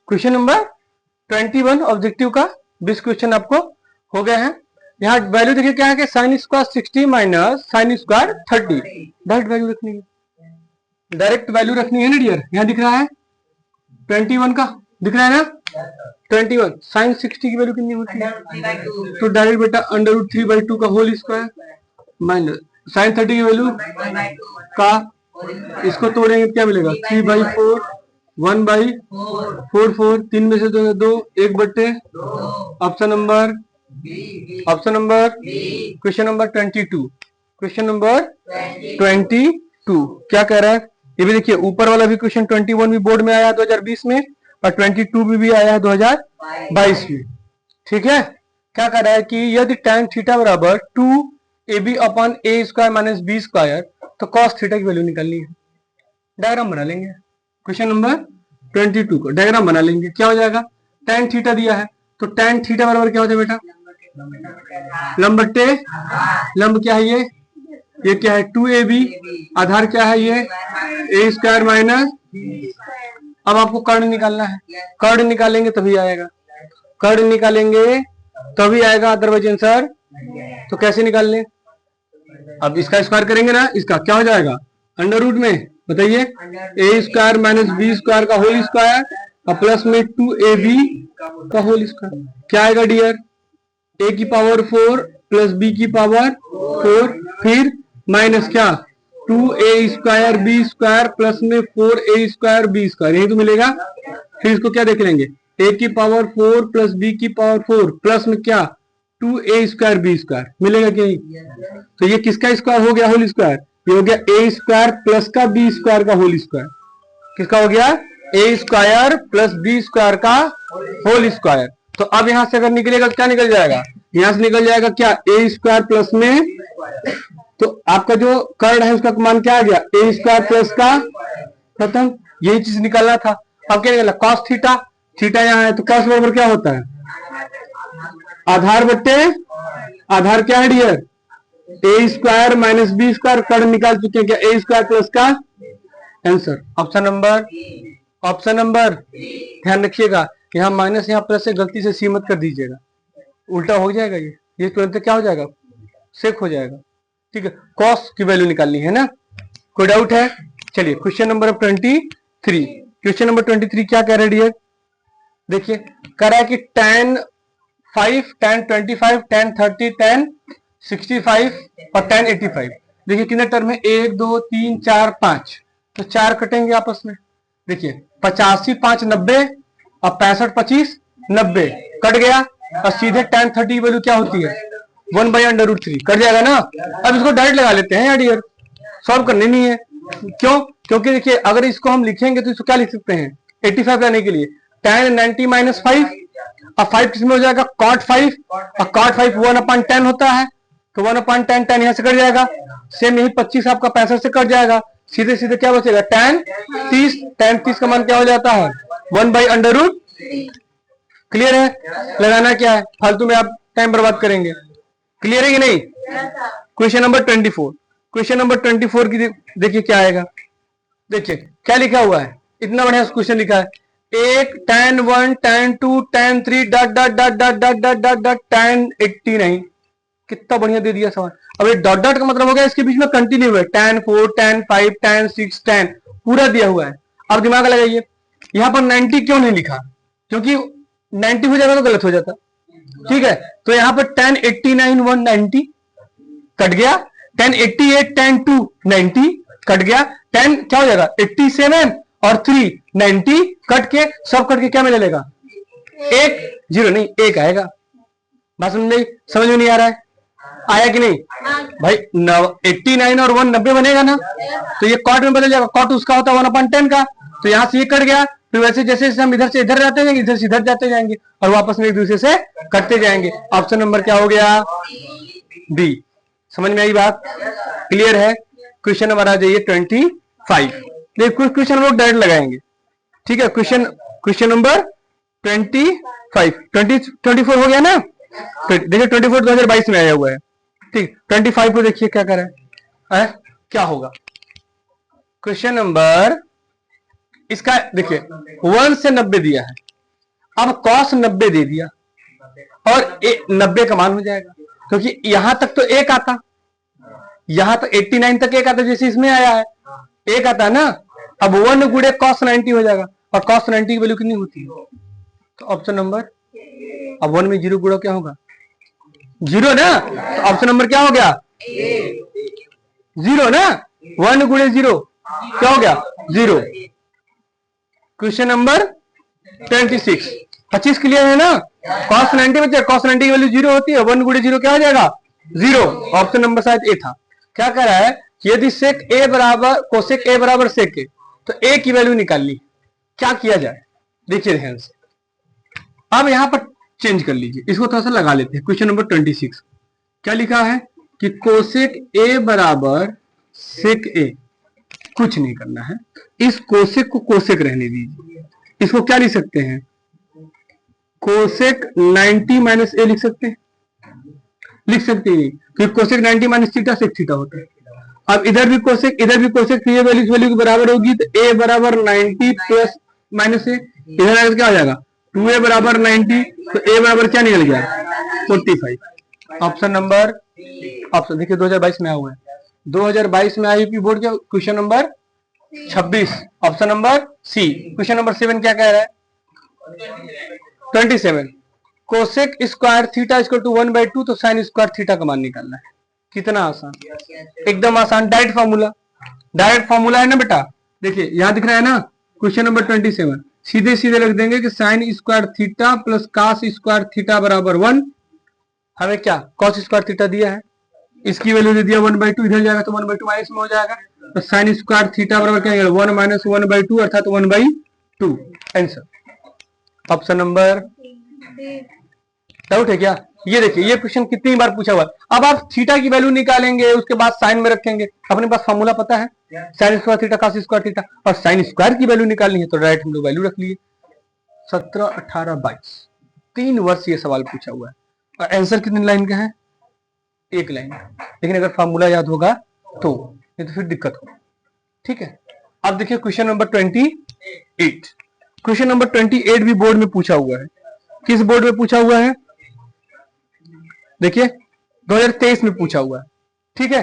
Question number 21 objective का 20 question आपको हो गए हैं। यहाँ वैल्यू देखिए क्या है कि sine square 60 minus sine square 30, direct value रखनी है, डायरेक्ट वैल्यू रखनी है ना डियर। यहाँ दिख रहा है 21 का, दिख रहा है ना 21। साइन 60 की वैल्यू कितनी होती है, तो डायरेक्ट बेटा √3/2 का होल स्क्वायर माइनस साइन 30 की वैल्यू का, इसको तोड़ेंगे क्या मिलेगा 3/4, 1/4, 3 में से 2, 1/, option number question number 22, question number 22 क्या कह रहा है ये भी देखिए। ऊपर वाला भी क्वेश्चन 21 भी बोर्ड में आया 2020 में और 22 भी आया है 2022 में। ठीक है, क्या कह रहा है कि यदि tan थीटा बराबर 2ab/a² माइनस b² तो cos थीटा की वैल्यू निकालनी है। डायग्राम बना लेंगे, क्वेश्चन नंबर 22 को डायग्राम बना लेंगे। क्या हो जाएगा, tan थीटा दिया है तो tan थीटा बराबर क्या होता है बेटा, लंब बट्टे लंब क्या है ये क्या है 2ab, आधार क्या है ये a² माइनस, अब आपको कर्ण निकालना है, कर्ण निकालेंगे तभी आएगा, कर्ण निकालेंगे तभी आएगा, अदरवाइज आंसर। तो कैसे निकाल लें, अब इसका स्क्वायर करेंगे ना, इसका क्या हो जाएगा अंडर रूट में बताइए a² माइनस b² का होल स्क्वायर और प्लस में 2ab का होल स्क्वायर। क्या आएगा डियर, a की पावर 4 प्लस b की पावर 4 फिर माइनस क्या 2a² b² प्लस में 4a² b², यही तो मिलेगा। फिर इसको क्या देख लेंगे a की पावर 4 प्लस b की पावर 4 प्लस में क्या 2a² b² मिलेगा कि नहीं। तो ये किसका स्क्वायर हो गया होल स्क्वायर, ये हो गया a² प्लस का b² का होल स्क्वायर। किसका हो गया a² प्लस b² का होल स्क्वायर। तो अब यहां से अगर निकलेगा क्या निकल जाएगा, यहां से निकल जाएगा क्या a² प्लस में, तो आपका जो कर्ण है उसका मान क्या आ गया a² प्लस का, खत्म, यही चीज निकालना था। अब क्या निकला cos थीटा, थीटा यहाँ है तो cos बराबर क्या होता है आधार बट्टे आधार क्या है डियर a² माइनस b², कर्ण निकाल चुके हैं क्या a² प्लस का, आंसर ऑप्शन नंबर। ध्यान रखिएगा यहाँ माइनस यहाँ प्लस से गलती से सी मत कर दीजिएगा, उल्टा हो जाएगा ये तुरंत क्या हो जाएगा सेक हो जाएगा। ठीक है, कॉस की वैल्यू निकालनी है ना, कोई डाउट है। चलिए क्वेश्चन नंबर 23, क्वेश्चन नंबर 23 क्या कह रहे हैं डियर, देखिए कह रहा है कि tan 5, tan 25, tan 30, tan 65 और tan 85। देखिए कितने टर्म है 1 2 3 4 5, तो 4 कटेंगे आपस में। देखिए 85 5 90 और 65 25 90 कट गया और सीधे tan 30 की वैल्यू क्या होती है 1/√3 कट जाएगा ना। अब इसको डायरेक्ट लगा लेते हैं यार डियर, सॉल्व करने नहीं है, क्यों, क्योंकि देखिए अगर इसको हम लिखेंगे तो इसको क्या लिख सकते हैं 85 लाने के लिए tan 90 माइनस 5 और 5 किसमें हो जाएगा cot 5 और cot 5 1/10 होता है, तो 1/10 tan यहाँ से कट जाएगा। सेम यही 25 आपका 65 से कट जाएगा, सीधे सीधे क्या बचेगा tan 30 का मान क्या हो जाता है 1/√। क्लियर है, लगाना क्या है, फालतू में आप टाइम बर्बाद करेंगे। क्लियर है कि नहीं। क्वेश्चन नंबर 24, क्वेश्चन नंबर 24 की देखिए क्या आएगा, देखिए क्या लिखा हुआ है, इतना बढ़िया क्वेश्चन लिखा है, एक tan 1 tan 2 tan 3 dot dot dot dot dot dot dot dot tan 89, कितना बढ़िया दे दिया सवाल। अब ये डॉट डॉट का मतलब हो गया इसके बीच में कंटिन्यू है tan 4 tan 5 tan 6 tan पूरा दिया हुआ है। अब दिमाग लगाइए यहाँ पर 90 क्यों नहीं लिखा, क्योंकि 90 हो जाएगा तो गलत हो जाता। ठीक है, तो यहाँ पर tan 89 190 कट गया, tan 88 tan 2 90 कट गया, tan क्या हो जाएगा 87 और 3 90 कट के सब कट के क्या मिलेगा एक, जीरो नहीं एक आएगा। बात समझ में नहीं आ रहा है, आया कि नहीं भाई 89 और 190 बनेगा ना, तो ये कॉट में बदल जाएगा, कॉट उसका होता है 1/10 का, तो यहां से ये कट गया, फिर वैसे जैसे हम इधर से इधर जाते जाएंगे इधर से इधर जाते जाएंगे और वापस में एक दूसरे से कटते जाएंगे। ऑप्शन नंबर क्या हो गया बी। समझ में आई बात, क्लियर है। क्वेश्चन नंबर आ जाइए 25, देखो क्वेश्चन लोग डायरेक्ट लगाएंगे। ठीक है, क्वेश्चन नंबर 24 हो गया ना, देखिए 24 2022 में आया हुआ है। ठीक, 25 को देखिए क्या कर रहा है, क्या होगा क्वेश्चन नंबर, इसका देखिए 1 से 90 दिया है, अब cos 90 दे दिया और 90 का मान हो जाएगा, क्योंकि यहां तक तो एक आता, यहां तो 89 तक एक आता, जैसे इसमें आया है एक आता ना। अब 1 गुड़े cos 90 हो जाएगा, और cos 90 की वैल्यू कितनी होती है? तो ऑप्शन नंबर, अब 1 में 0 गुड़ा क्या होगा? 0 ना, तो ऑप्शन नंबर क्या हो गया? 0 ना। 1 गुड़े 0 क्या हो गया? 0। क्वेश्चन नंबर 26, 25 क्लियर है ना? cos 90 बच्चे, cos 90 की वैल्यू 0 होती है, 1 गुड़े 0 क्या हो जाएगा? 0। ऑप्शन नंबर शायद ए था। क्या कह रहा है कि यदि सेक ए बराबर कोसेक ए बराबर सेक ए, तो ए की वैल्यू निकालनी, क्या किया जाए? देखिए ध्यान से, अब यहां पर चेंज कर लीजिए, इसको थोड़ा सा लगा लेते हैं। क्वेश्चन नंबर 26 क्या लिखा है कि कोसेक ए बराबर सेक ए, कुछ नहीं करना है, इस कोसेक को कोसेक रहने दीजिए। इसको क्या लिख सकते हैं? कोसेक 90 माइनस ए लिख सकते हैं, लिख सकते हैं, क्योंकि cosec 90 minus theta sec theta होता है। अब इधर भी कोसेक इधर भी कोसेक, तो ये वैल्यू इस वैल्यू के बराबर होगी, तो ए बराबर 90 प्लस माइनस ए, इधर आगे क्या हो जाएगा? 2a बराबर 90, तो a बराबर क्या निकल गया? 45। ऑप्शन नंबर, ऑप्शन देखिए 2022 में आया हुआ है, 2022 में आई बोर्ड के question number 26, option number C. Question number 7 क्या कह रहा है? 27 cosec square theta equal to 1/2, तो साइन स्क्वायर थीटा का मान निकालना है। कितना आसान, एकदम आसान, डायरेक्ट फॉर्मूला, डायरेक्ट फॉर्मूला है ना बेटा। देखिए यहां दिख रहा है ना, क्वेश्चन नंबर 27 सीधे सीधे रख देंगे कि sine square theta plus cos square theta बराबर 1। हमें क्या कॉस स्क्वायर थीटा दिया है, इसकी वैल्यू दे दिया 1/2, इधर जाएगा तो 1/2 माइनस में हो जाएगा, तो साइन स्क्वायर थीटा बराबर क्या है? 1 माइनस 1/2 अर्थात 1/2। Answer option number. डाउट है क्या? ये देखिए ये क्वेश्चन कितनी बार पूछा हुआ है। अब आप थीटा की वैल्यू निकालेंगे, उसके बाद साइन में रखेंगे, अपने पास फॉर्मूला पता है, sign square theta cos square theta, और साइन स्क्वायर की वैल्यू निकालनी है तो डायरेक्ट हम लोग वैल्यू रख लिए। 17, 18, 22 3 वर्ष ये सवाल पूछा हुआ है, और आंसर कितनी लाइन का है? 1 लाइन। लेकिन अगर फॉर्मूला याद होगा तो, नहीं तो फिर दिक्कत होगा। ठीक है, अब देखिए क्वेश्चन नंबर 28। क्वेश्चन नंबर 28 भी बोर्ड में पूछा हुआ है। किस बोर्ड में पूछा हुआ है? देखिए 2023 में पूछा हुआ है। ठीक है,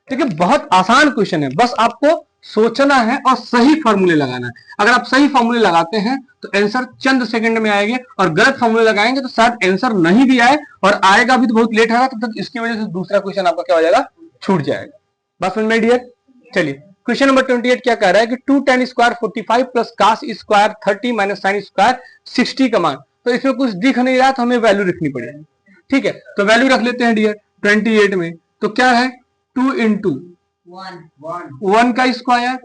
देखिए बहुत आसान क्वेश्चन है, बस आपको सोचना है और सही फॉर्मूले लगाना है। अगर आप सही फॉर्मूले लगाते हैं तो आंसर चंद सेकंड में आएंगे, और गलत फॉर्मूले लगाएंगे तो शायद आंसर नहीं भी आए, और आएगा भी तो बहुत लेट आएगा, तब तक इसकी वजह से दूसरा क्वेश्चन आपका क्या हो जाएगा? छूट जाएगा। बस समझ में डियर? चलिए क्वेश्चन नंबर 28 क्या कह रहा है कि 2 tan square 45 plus cos square 30 minus sine square 60 का मान। तो इसमें कुछ दिख नहीं रहा, तो हमें वैल्यू लिखनी पड़ेगी। ठीक है, तो वैल्यू रख लेते हैं डियर 28 में। तो क्या है? 2 इंटू 1 का स्क्वायर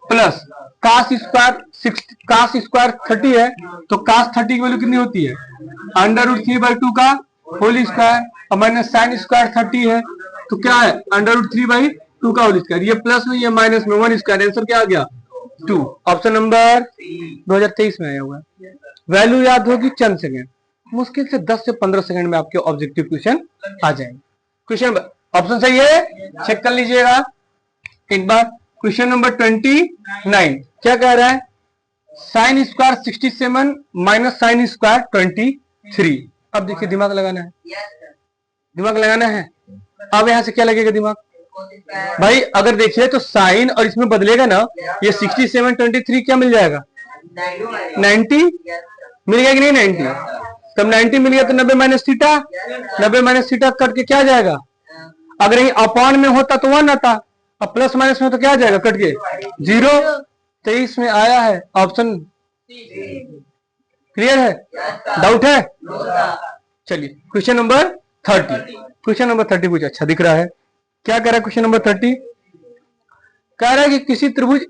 प्लस कास स्क्वायर 30 है, तो कास 30 की वैल्यू कितनी होती है? √3/2 का होल स्क्वायर, और माइनस साइन स्क्वायर 30 है, तो क्या है? √3/2 का होल स्क्वायर। ये प्लस में ये माइनस में 1 स्क्वायर, आंसर क्या आ गया? 2। ऑप्शन नंबर 2023 में आया हुआ है। वैल्यू याद होगी चंद सेकेंड, मुश्किल से 10 से 15 सेकंड में आपके ऑब्जेक्टिव क्वेश्चन आ जाएंगे। क्वेश्चन ऑप्शन सही है, चेक कर लीजिएगा एक बार। क्वेश्चन नंबर 29 क्या कह रहा है? Sine square 67 minus sine square 23। अब देखिए दिमाग लगाना है, दिमाग लगाना है। अब यहां से क्या लगेगा दिमाग भाई? अगर देखिए तो साइन और इसमें बदलेगा ना, ये 67 23 क्या मिल जाएगा? 90 मिल गया कि नहीं? 90, तब 90 मिल गया तो 90 minus theta, 90 minus theta cut के क्या आ जाएगा? अगर यही अपॉन में होता तो 1 आता, अब प्लस माइनस में तो क्या आ जाएगा? कट के 0। 23 में आया है ऑप्शन। क्लियर है? डाउट है? चलिए क्वेश्चन नंबर 30। क्वेश्चन नंबर 30 कुछ अच्छा दिख रहा है। क्या कह रहा है क्वेश्चन नंबर 30? कह रहा है कि किसी त्रिभुज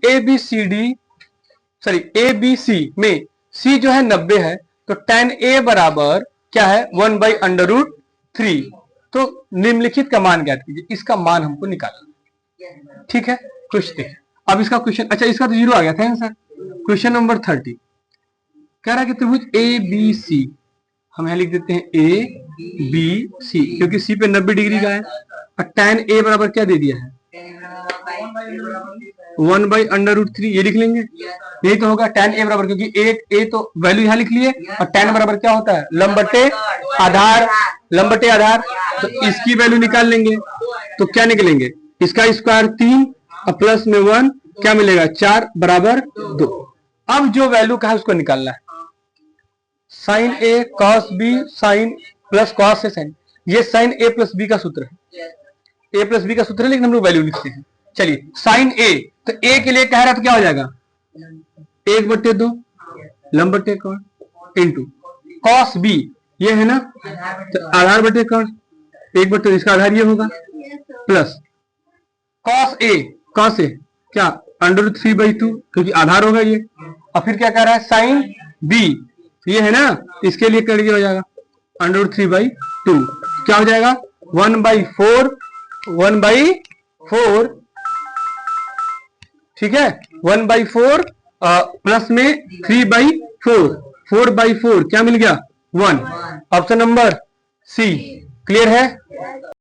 ABC में C जो है 90 है, तो tan A बराबर क्या है? 1/√3। तो निम्नलिखित का मान ज्ञात कीजिए। इसका मान हमको निकालना। ठीक है, कुछ देखिए अब इसका क्वेश्चन, अच्छा इसका तो 0 आ गया था आंसर। क्वेश्चन नंबर 30 कह रहा है कि त्रिभुज ABC, हम यहां लिख देते हैं ABC, क्योंकि C पे 90 डिग्री का है, और tan A बराबर क्या दे दिया है? 1/√3 ये लिख लेंगे। यही तो होगा tan a बराबर, क्योंकि a तो वैल्यू यहाँ लिख लिए, और tan बराबर क्या होता है, लंब बटे आधार, लंब बटे आधार। तो इसकी वैल्यू निकाल लेंगे, तो क्या निकलेंगे, इसका स्क्वायर 3 और प्लस में 1 क्या मिलेगा, 4 बराबर 2। अब जो वैल्यू का है उसको निकालना है, sine a cos b sine plus cos से साइन, ये साइन a प्लस b का सूत्र है, a प्लस b का सूत्र है, लेकिन हम लोग वैल्यू लिखते हैं। चलिए साइन a, तो a के लिए कह रहा तो क्या हो जाएगा, 1/2 लंब बटे कोण इंटू cos b, ये है ना, तो आधार बटे कोण 1/2, इसका आधार ये होगा, प्लस cos a क्या √3/2, क्योंकि आधार होगा ये, और फिर क्या कह रहा है साइन b, ये है ना, इसके लिए कर हो जाएगा √3/2, क्या हो जाएगा 1/4, ठीक है, 1/4 प्लस में 3/4, 4/4 क्या मिल गया 1। ऑप्शन नंबर सी क्लियर है।